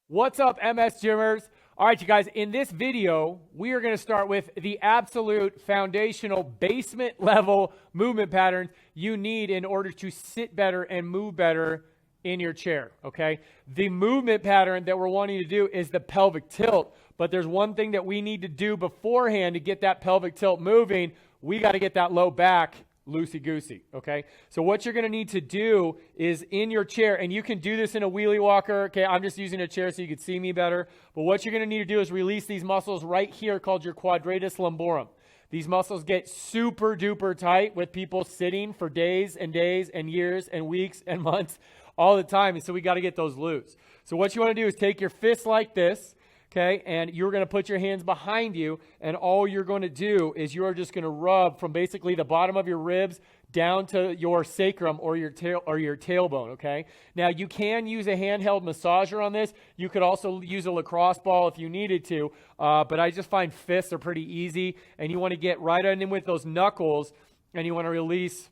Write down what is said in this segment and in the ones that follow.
What's up, MS Gymmers? All right, you guys, in this video, we are going to start with the absolute foundational basement level movement patterns you need in order to sit better and move better in your chair, okay? The movement pattern that we're wanting to do is the pelvic tilt, but there's one thing that we need to do beforehand to get that pelvic tilt moving. We got to get that low back loosey-goosey, okay? So what you're going to need to do is in your chair, and you can do this in a wheelie walker, okay? I'm just using a chair so you can see me better. But what you're going to need to do is release these muscles right here called your quadratus lumborum. These muscles get super duper tight with people sitting for days and days and years and weeks and months all the time. And so we got to get those loose. So what you want to do is take your fist like this, okay, and you're going to put your hands behind you, and all you're going to do is you're just going to rub from basically the bottom of your ribs down to your sacrum or your tailbone, okay? Now, you can use a handheld massager on this. You could also use a lacrosse ball if you needed to, but I just find fists are pretty easy, and you want to get right in with those knuckles, and you want to release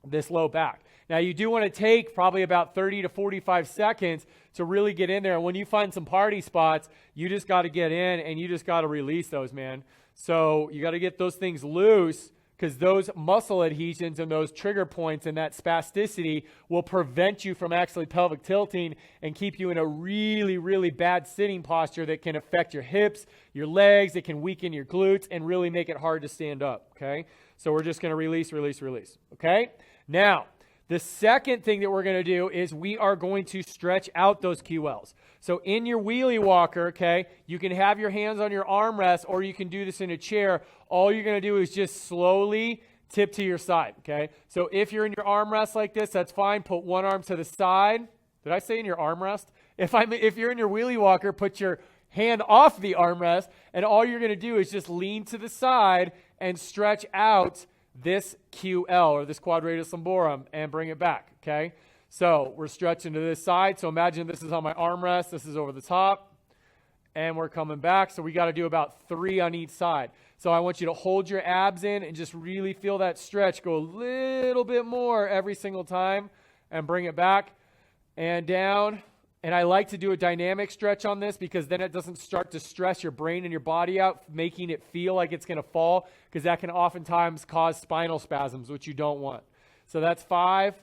this low back. Now, you do want to take probably about 30 to 45 seconds to really get in there. And when you find some party spots, you just got to get in and you just got to release those, man. So you got to get those things loose, because those muscle adhesions and those trigger points and that spasticity will prevent you from actually pelvic tilting and keep you in a really, really bad sitting posture that can affect your hips, your legs. It can weaken your glutes and really make it hard to stand up, okay? So we're just going to release, release, release, okay? Now, the second thing that we're going to do is we are going to stretch out those QLs. So in your wheelie walker, okay, you can have your hands on your armrest, or you can do this in a chair. All you're going to do is just slowly tip to your side, okay? So if you're in your armrest like this, that's fine. Put one arm to the side. Did I say in your armrest? If you're in your wheelie walker, put your hand off the armrest, and all you're going to do is just lean to the side and stretch out this QL, or this quadratus lumborum, and bring it back, okay? So we're stretching to this side. So imagine this is on my armrest. This is over the top, and we're coming back. So we got to do about 3 on each side. So I want you to hold your abs in and just really feel that stretch. Go a little bit more every single time and bring it back and down. And I like to do a dynamic stretch on this, because then it doesn't start to stress your brain and your body out, making it feel like it's going to fall, because that can oftentimes cause spinal spasms, which you don't want. So that's 5,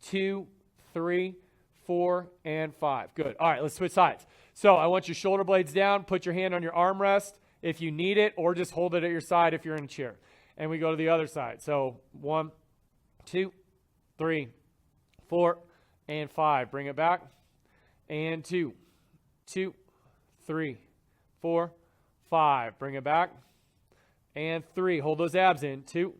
2, 3, 4, and 5. Good. All right, let's switch sides. So I want your shoulder blades down. Put your hand on your armrest if you need it, or just hold it at your side if you're in a chair. And we go to the other side. So 1, 2, 3, 4, and 5. Bring it back. And 2, 3, 4, 5. Bring it back. And 3. Hold those abs in. 2,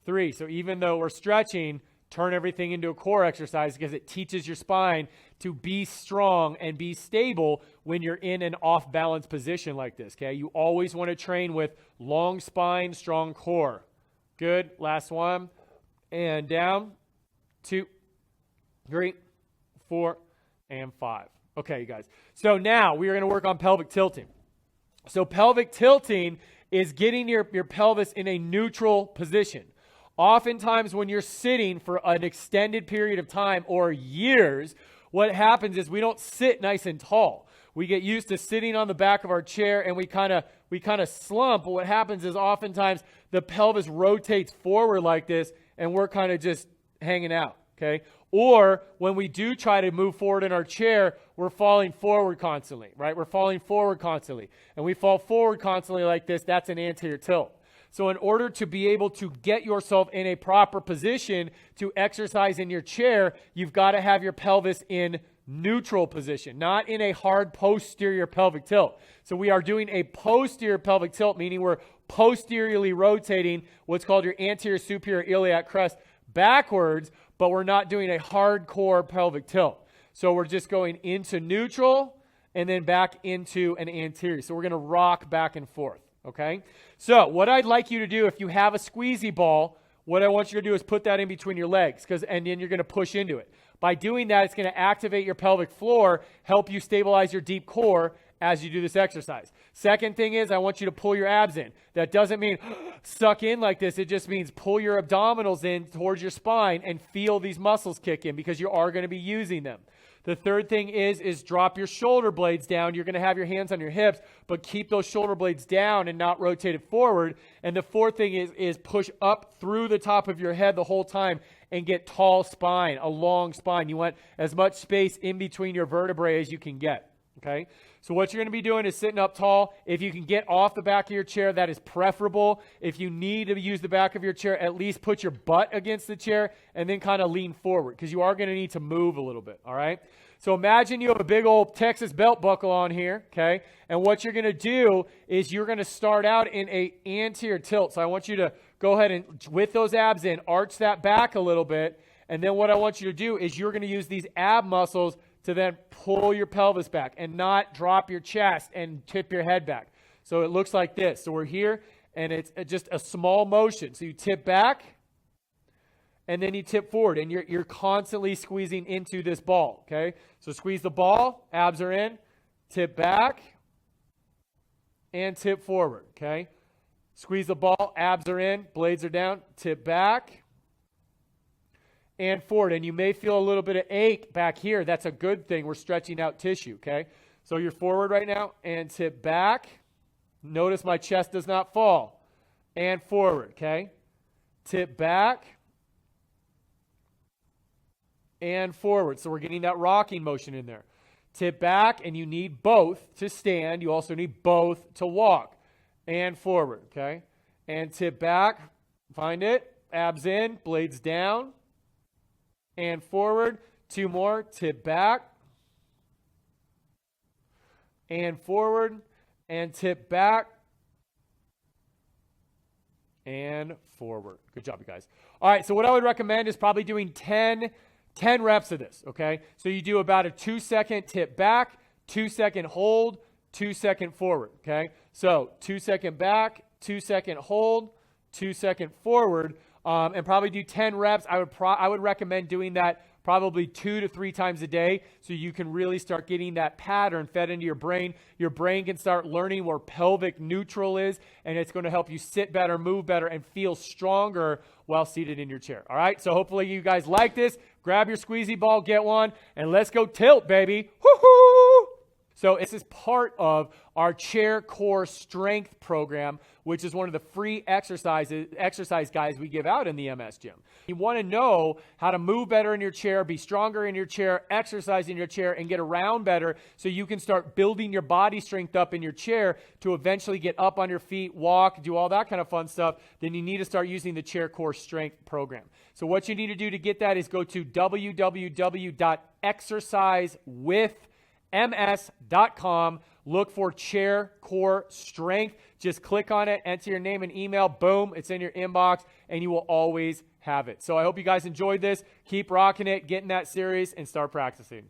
3. So even though we're stretching, turn everything into a core exercise, because it teaches your spine to be strong and be stable when you're in an off-balance position like this, okay? You always want to train with long spine, strong core. Good. Last one. And down. 2, 3, 4, and 5. Okay, you guys. So now we are going to work on pelvic tilting. So pelvic tilting is getting your pelvis in a neutral position. Oftentimes when you're sitting for an extended period of time or years, what happens is we don't sit nice and tall. We get used to sitting on the back of our chair, and we kind of slump. But what happens is oftentimes the pelvis rotates forward like this, and we're kind of just hanging out, okay? Or when we do try to move forward in our chair, we're falling forward constantly, right? We're falling forward constantly. And we fall forward constantly like this. That's an anterior tilt. So in order to be able to get yourself in a proper position to exercise in your chair, you've got to have your pelvis in neutral position, not in a hard posterior pelvic tilt. So we are doing a posterior pelvic tilt, meaning we're posteriorly rotating what's called your anterior superior iliac crest backwards, but we're not doing a hardcore pelvic tilt. So we're just going into neutral and then back into an anterior. So we're going to rock back and forth, okay? So what I'd like you to do, if you have a squeezy ball, what I want you to do is put that in between your legs, and then you're going to push into it. By doing that, it's going to activate your pelvic floor, help you stabilize your deep core as you do this exercise. Second thing is I want you to pull your abs in. That doesn't mean suck in like this. It just means pull your abdominals in towards your spine and feel these muscles kick in, because you are going to be using them. The third thing is drop your shoulder blades down. You're going to have your hands on your hips, but keep those shoulder blades down and not rotate it forward. And the fourth thing is push up through the top of your head the whole time and get tall spine, a long spine. You want as much space in between your vertebrae as you can get, okay? So what you're going to be doing is sitting up tall. If you can get off the back of your chair, that is preferable. If you need to use the back of your chair, at least put your butt against the chair and then kind of lean forward because you are going to need to move a little bit, all right? So imagine you have a big old Texas belt buckle on here, okay? And what you're going to do is you're going to start out in a anterior tilt. So I want you to go ahead and, with those abs in, arch that back a little bit. And then what I want you to do is you're going to use these ab muscles to then pull your pelvis back and not drop your chest and tip your head back. So it looks like this. So we're here, and it's just a small motion. So you tip back, and then you tip forward, and you're constantly squeezing into this ball, okay? So squeeze the ball, abs are in, tip back, and tip forward, okay? Squeeze the ball, abs are in, blades are down, tip back, and forward. And you may feel a little bit of ache back here. That's a good thing. We're stretching out tissue, okay? So you're forward right now, and tip back. Notice my chest does not fall. And forward, okay? Tip back. And forward. So we're getting that rocking motion in there. Tip back, and you need both to stand. You also need both to walk. And forward, okay? And tip back. Find it. Abs in, blades down. And forward. Two more. Tip back. And forward. And tip back. And forward. Good job, you guys. All right, so what I would recommend is probably doing 10 reps of this, okay? So you do about a 2-second tip back, 2-second hold, 2-second forward, okay? So 2-second back, 2-second hold, 2-second forward, and probably do 10 reps. I would recommend doing that probably 2 to 3 times a day so you can really start getting that pattern fed into your brain. Your brain can start learning where pelvic neutral is, and it's going to help you sit better, move better, and feel stronger while seated in your chair. All right, so hopefully you guys like this. Grab your squeezy ball, get one, and let's go tilt, baby. Woo-hoo! So this is part of our chair core strength program, which is one of the free exercise guides we give out in the MS gym. You want to know how to move better in your chair, be stronger in your chair, exercise in your chair, and get around better so you can start building your body strength up in your chair to eventually get up on your feet, walk, do all that kind of fun stuff. Then you need to start using the chair core strength program. So what you need to do to get that is go to www.exercisewithms.com. Look for chair core strength. Just click on it, enter your name and email. Boom, it's in your inbox, and you will always have it. So I hope you guys enjoyed this. Keep rocking it, get in that series, and start practicing.